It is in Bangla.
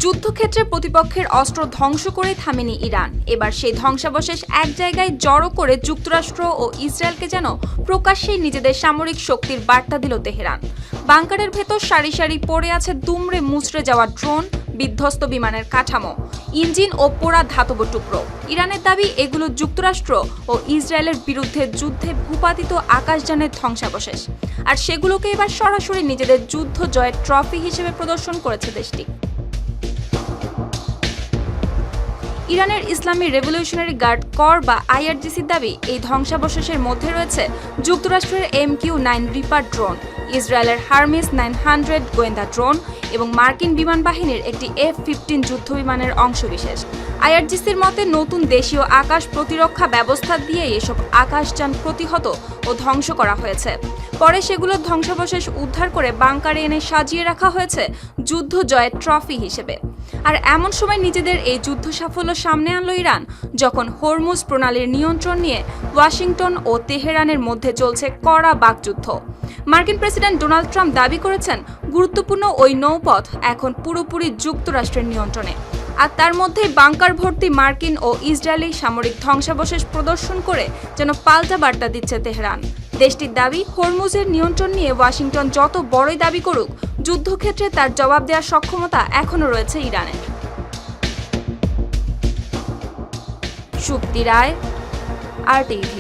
যুদ্ধক্ষেত্রে প্রতিপক্ষের অস্ত্র ধ্বংস করে থামেনি ইরান। এবার সেই ধ্বংসাবশেষ এক জায়গায় জড়ো করে যুক্তরাষ্ট্র ও ইসরায়েলকে যেন প্রকাশ্যেই নিজেদের সামরিক শক্তির বার্তা দিল তেহরান। বাংকারের ভেতর সারি সারি পড়ে আছে দুমড়ে মুচড়ে যাওয়া ড্রোন, বিধ্বস্ত বিমানের কাঠামো, ইঞ্জিন ও পোড়া ধাতব টুকরো। ইরানের দাবি এগুলো যুক্তরাষ্ট্র ও ইসরায়েলের বিরুদ্ধে যুদ্ধে ভূপাতিত আকাশযানের ধ্বংসাবশেষ, আর সেগুলোকে এবার সরাসরি নিজেদের যুদ্ধ জয়ের ট্রফি হিসেবে প্রদর্শন করেছে দেশটি। ইরানের ইসলামী রেভলিউশনারি গার্ড কর বা আইআরজিসির দাবি, এই ধ্বংসাবশেষের মধ্যে রয়েছে যুক্তরাষ্ট্রের MQ-9 রিপার ড্রোন, ইসরায়েলের হারমিস 900 গোয়েন্দা ড্রোন এবং মার্কিন বিমান বাহিনীর একটি F-15 যুদ্ধবিমানের অংশবিশেষ। আইআরজিসির মতে নতুন দেশীয় আকাশ প্রতিরক্ষা ব্যবস্থা দিয়ে এসব আকাশযান প্রতিহত ও ধ্বংস করা হয়েছে। পরে সেগুলোর ধ্বংসাবশেষ উদ্ধার করে বাংকারে এনে সাজিয়ে রাখা হয়েছে যুদ্ধ জয়ের ট্রফি হিসেবে। আর এমন সময় নিজেদের এই যুদ্ধ সাফল্য সামনে আনলো ইরান, যখন হরমুজ প্রণালীর নিয়ন্ত্রণ নিয়ে ওয়াশিংটন ও তেহরানের মধ্যে চলছে কড়া বাকযুদ্ধ। মার্কিন প্রেসিডেন্ট ডোনাল্ড ট্রাম্প দাবি করেছেন, গুরুত্বপূর্ণ ওই নৌপথ এখন পুরোপুরি যুক্তরাষ্ট্রের নিয়ন্ত্রণে। আর তার মধ্যেই বাংকার ভর্তি মার্কিন ও ইসরায়েলি সামরিক ধ্বংসাবশেষ প্রদর্শন করে যেন পাল্টা বার্তা দিচ্ছে তেহরান। দেশটির দাবি, হরমুজের নিয়ন্ত্রণ নিয়ে ওয়াশিংটন যত বড়ই দাবি করুক, যুদ্ধক্ষেত্রে তার জবাব দেওয়ার সক্ষমতা এখনও রয়েছে ইরানের। সুপ্তি রায়, RTV।